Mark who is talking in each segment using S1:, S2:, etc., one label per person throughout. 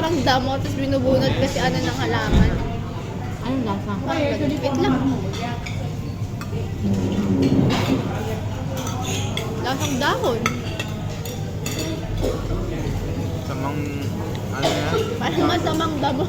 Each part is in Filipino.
S1: parang damo, tapos binubunot kasi ano ng halaman.
S2: Anong lasa?
S1: Wait lang. Lasang dahon.
S3: Samang, ano yan?
S1: Parang masamang damo.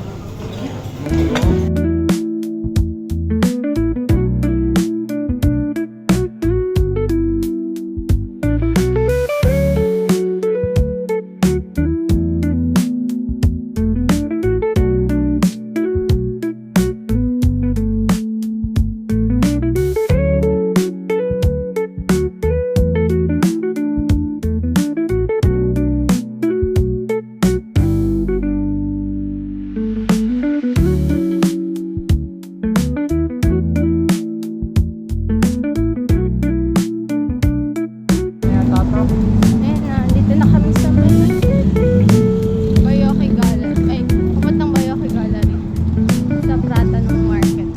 S1: Ayan na, dito na kami sa Bayoque Gallery. Ay, pupuntang Bayoque Gallery. Sa Pratanong Market.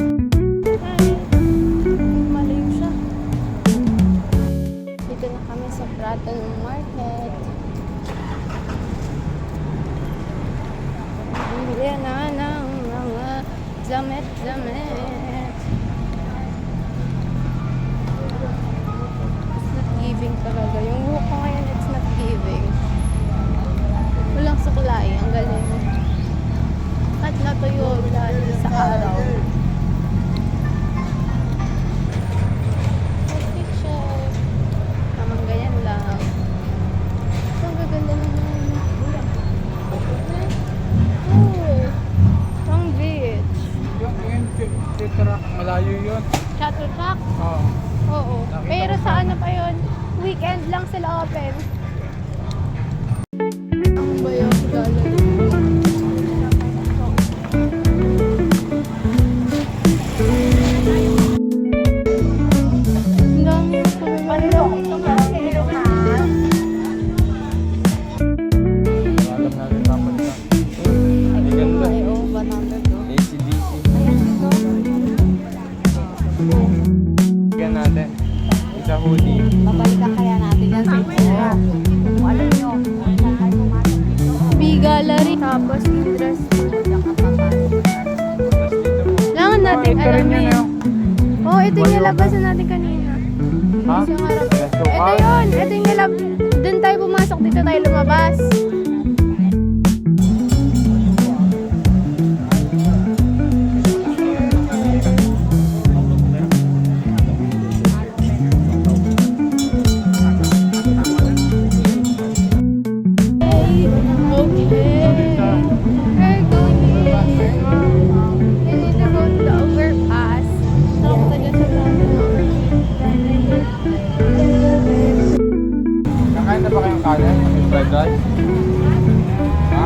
S1: Ay, malayo siya. Dito na kami sa Pratanong Market. Bili na ng mga damit-damit. Giving talaga. Yung buhok ko ngayon, it's not giving. Walang sukulay. Ang galing. At natuyo dahil sa araw. Picture. Tamang ganyan lang. Ang gaganda naman. Oh, Long Beach.
S3: Yung titra, malayo yun.
S1: Shuttle track?
S3: Oo.
S1: Oo. Pero sa ano pa yun? Weekend lang sila open. Ang Bayoque Gallery. Ang dami yung kumimalo.
S3: Alam natin dapat na. Ang ganda.
S1: Ay, oo, ba number 2?
S3: ACDC. Bigyan natin. Isa hoodie.
S2: Babalikan kaya natin yan sa itsura. Kung alam nyo, saan tayo pumasok dito.
S1: B-Gallery. Tapos yung dress.
S2: Diyan ka papasok.
S1: Kailangan natin
S3: Ito rin
S1: alam
S3: yun,
S1: yun. Oo, ito yung nilabasan natin kanina.
S3: Ha?
S1: Yung harap.
S3: Resto
S1: Ito
S3: car?
S1: yun. Ito yung Doon tayo pumasok. Dito tayo lumabas.
S3: Nakain na ba kayong kanin? Yung fried rice? Ha?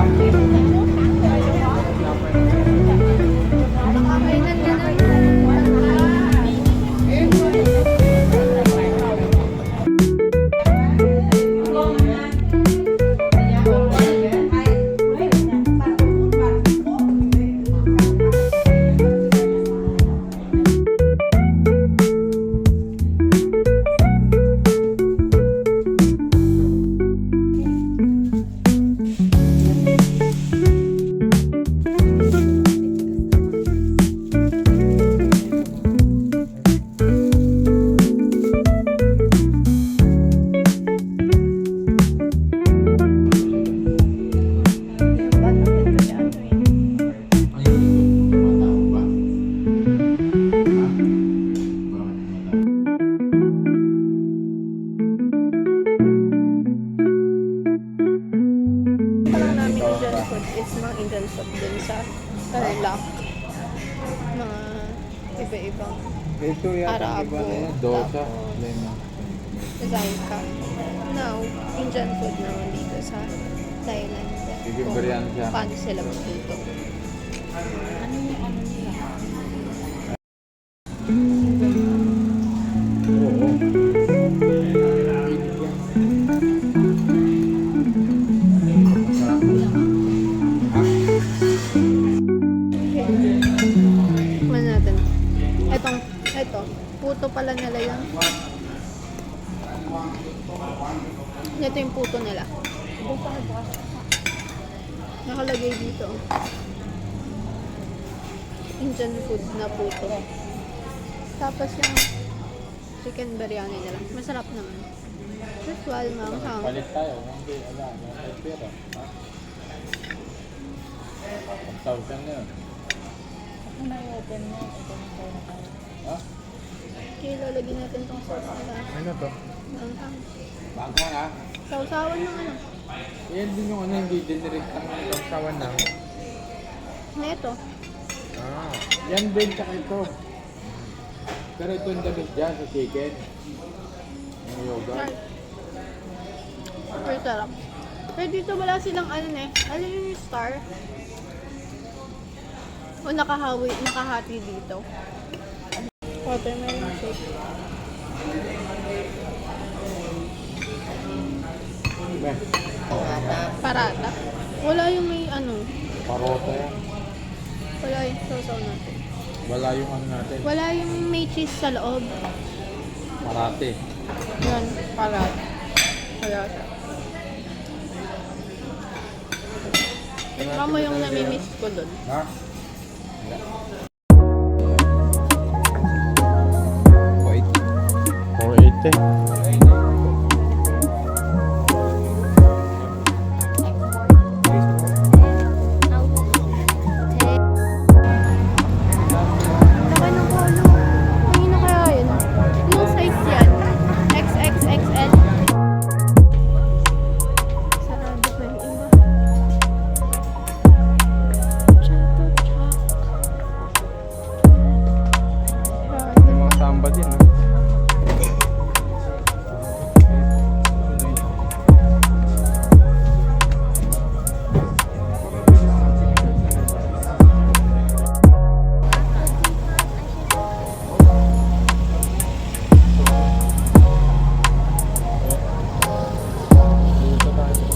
S3: Indian food dun sa Tarlac. Mga iba-ibang Ito yata
S1: Arabo,
S3: iba na yan. Dosa.
S1: tapos
S3: Lemon.
S1: Zaika. Now, Indian food naman dito sa Thailand.
S3: Bigyan
S1: Kung
S3: biryani siya.
S1: paano sila magluto.
S2: Ano yung ano nila?
S3: Oo.
S1: Kumain natin. Ito, puto pala nila yan. Ito yung puto nila. Nakalagay dito. Indian food na puto. Tapos yung chicken biryani na lang. Masarap naman. Usual, manghang.
S3: Palit tayo. Hindi, wala. May pera. Ha? 1,000 na yun.
S2: Kung may open mo, open tayo na tayo.
S3: Ha?
S1: Okay, lalagyan natin tong sauce nila.
S3: Ano to?
S1: Manghang.
S3: Bangka ha?
S1: Sausawan ng ano.
S3: Yan din yung ano, hindi dinirect ang bangsawan na.
S1: Neto.
S3: Ah. Yan din, tsaka ito. Pero ito yung damit dyan sa chicken. Yung yogurt.
S1: Super sarap. Pero dito wala silang ano eh. Ano yung star? O nakahati dito. Watermelon shake.
S3: Meh,
S1: Parata. Wala yung may ano.
S3: parota yan.
S1: Wala yung sausaw natin.
S3: Wala yung ano natin.
S1: Wala yung may cheese sa loob.
S3: Parate.
S1: Yan. Parata. Parata. Ikaw mo yung namimiss ko dun.
S3: Ha? 480.
S1: Laki ng polo. Ang ina kaya yun? Anong size yan? XXXL? Sarado pa yung iba. Chato chak.
S3: May mga samba din. Ha? Dito tayo.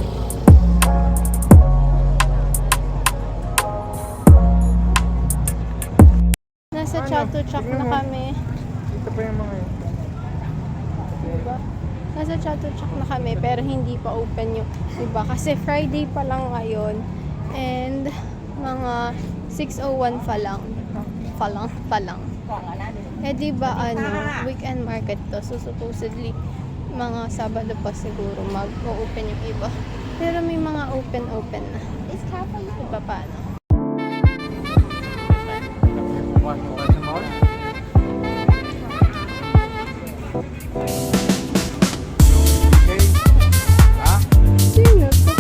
S1: Nasa Chato Chak na kami.
S3: Dito pa yung mga yun.
S1: Diba? Nasa Chato Chak na kami pero hindi pa open yung iba kasi Friday pa lang ngayon and mga 6:01 pa lang. Pa lang. Eh di ba ano, weekend market to. So supposedly mga Sabado pa siguro mag-open yung iba. Pero may mga open na. Is kapal iba paano?
S3: Pumasok kayo sa mall? Okay. Ha?
S1: Sino to?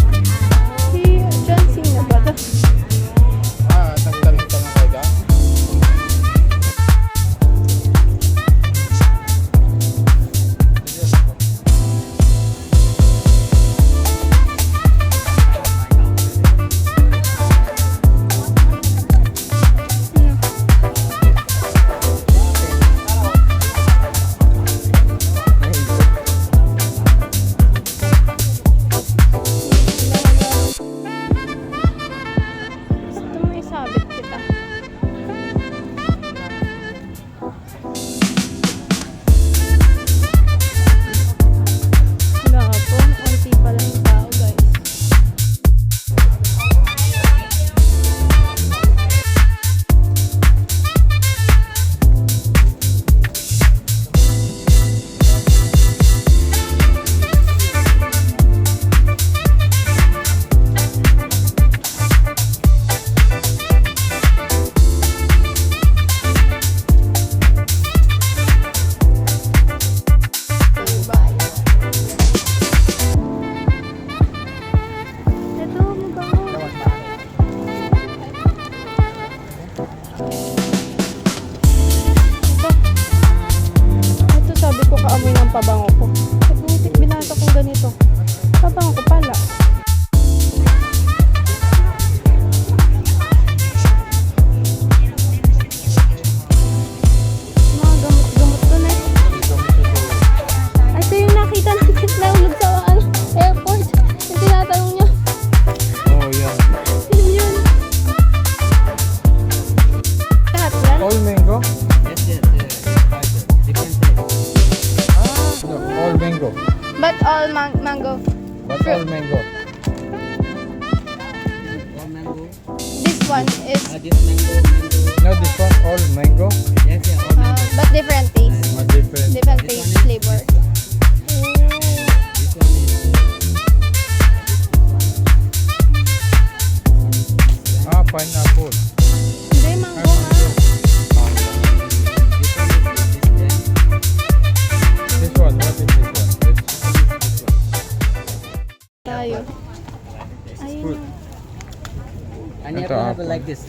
S1: Si John Cena ba to?
S3: Nagtanong ka na kayo ka?
S1: one is,
S2: This mango.
S3: No, this one all mango.
S2: Yes, yeah. All mango.
S1: but different taste.
S3: Different.
S1: Different taste flavor.
S2: This one is
S3: Pineapple.
S1: Hindi, mango nga.
S3: This one, what is this one?
S1: Tayo. Ayun
S3: Good.
S1: yung,
S2: and you have
S3: Ito,
S2: to have
S3: apple.
S2: like this.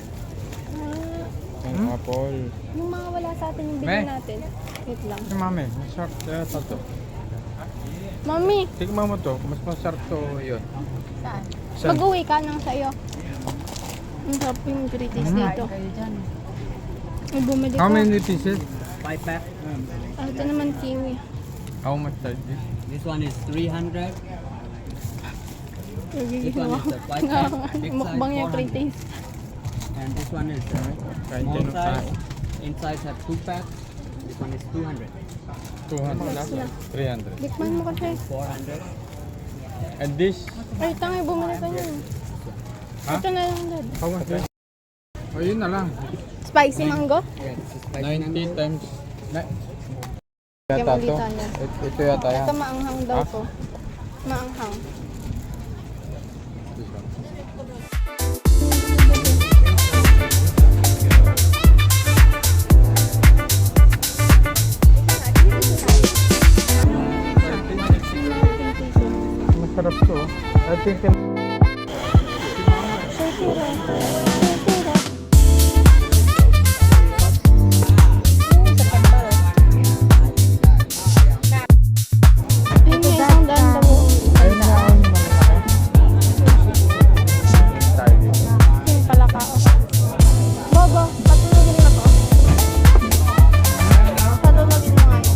S3: Pineapple.
S1: yung mga wala sa atin yung
S3: May.
S1: bilhin natin. Wait lang.
S3: Si mami, masarap yata to.
S1: Mami,
S3: Tignan mo to, mas masarap to yun.
S2: Saan?
S3: Saan?
S1: pag-uwi ka nang sa'yo. Ang sarap yung gritis dito.
S2: Kayo dyan.
S1: Ay, bumili
S3: How
S1: ko.
S3: many pieces?
S2: 5 pack.
S1: Ah, ito naman kiwi.
S3: How much is this?
S2: This one is 300.
S1: Nagiging
S2: Ito,
S1: mo.
S2: ano, ito, white rice, big
S1: Mukbang
S2: size,
S1: yung
S2: 400.
S1: pre-taste.
S2: And this one is
S3: Kain
S2: small
S3: dyan ng
S2: size.
S3: kain.
S2: Inside have 2 pack. This one is 200.
S3: 200 lang? 300.
S1: Tikman mo kasi.
S2: 400.
S3: And this?
S1: Ay, tangay, bumili ka niyan.
S3: Ha?
S1: Ito na lang, Dad.
S3: How much is? Oh, yun na lang.
S1: Spicy mango?
S2: Yeah, this is spicy
S3: 90
S2: mango.
S3: times.
S1: Kaya
S3: Yata to.
S1: malita niya.
S3: Ito yata yan.
S1: Ito maanghang daw
S3: Ha?
S1: to. Maanghang.
S3: This one. Masarap to. I think
S1: Ayun nga, isang daan daw.
S3: ayun na ang malaki. Tayo dito.
S1: Yung palakao. Bobo, patulogin mo to. Patulogin mo nga yun.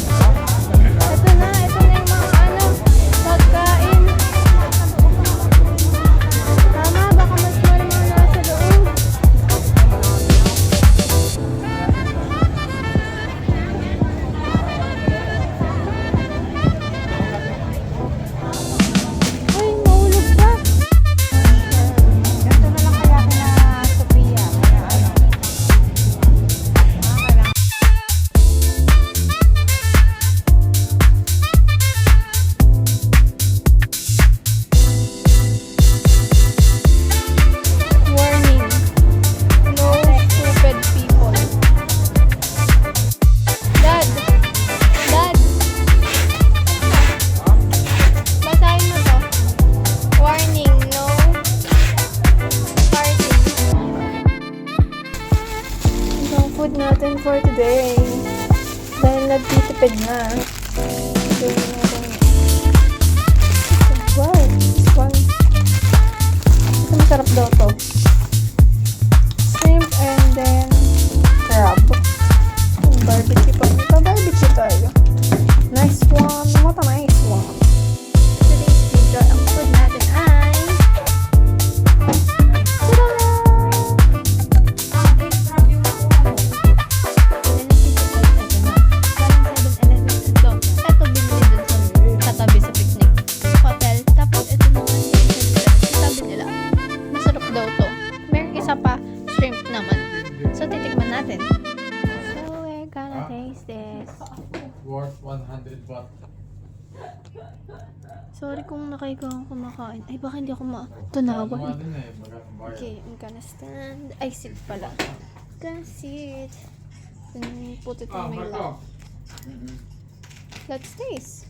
S1: Ito na yung mga pagkain. Tama, baka mas maraming nasa loob. Ay, mahulog pa.
S2: Ganito na lang kaya kina Sophia. Kaya ano.
S1: Warning. No stupid people. Dad! Dad! Basahin mo to. Warning. No party. Ito ang food natin for today. Dahil nagtitipid na. Gawin natin. Wow! This one. Ito masarap daw to. Shrimp and then crab. Barbecue pa. Barbecue tayo. Nice one. What a nice one. Today's video, ang food natin ay ito binili dun sa katabi sa picnic hotel. Tapos ito naman sa tabi nila. Masarap daw to. Meron isa pa, shrimp naman. So, titikman natin. So, we're gonna taste this.
S3: Worth 100 baht.
S1: Sorry kung nakahiga akong kumakain. Ay, baka hindi ako matunawan.
S3: Ano na eh, magandang bayad.
S1: Okay, I'm gonna stand. Ay, sit pala. Gonna sit. Then, put it on my lap. Let's taste.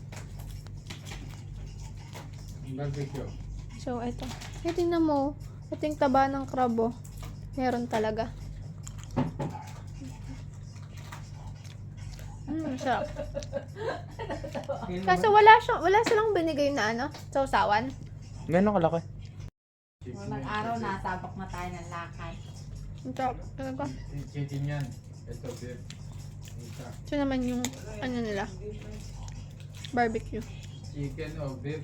S3: Barbecue.
S1: So, ito. Eh, tingnan mo. Ito yung taba ng crab, oh. Meron talaga. Sarap. Kaso wala silang binigay na ano, sausawan.
S3: Gano'n kalaki?
S2: Walang araw na, sabak na tayo ng lakad.
S1: Ang sarap talaga.
S3: Chicken yan. Ito, beef. Isa.
S1: Ito naman yung, ano nila, barbecue.
S3: Chicken o beef.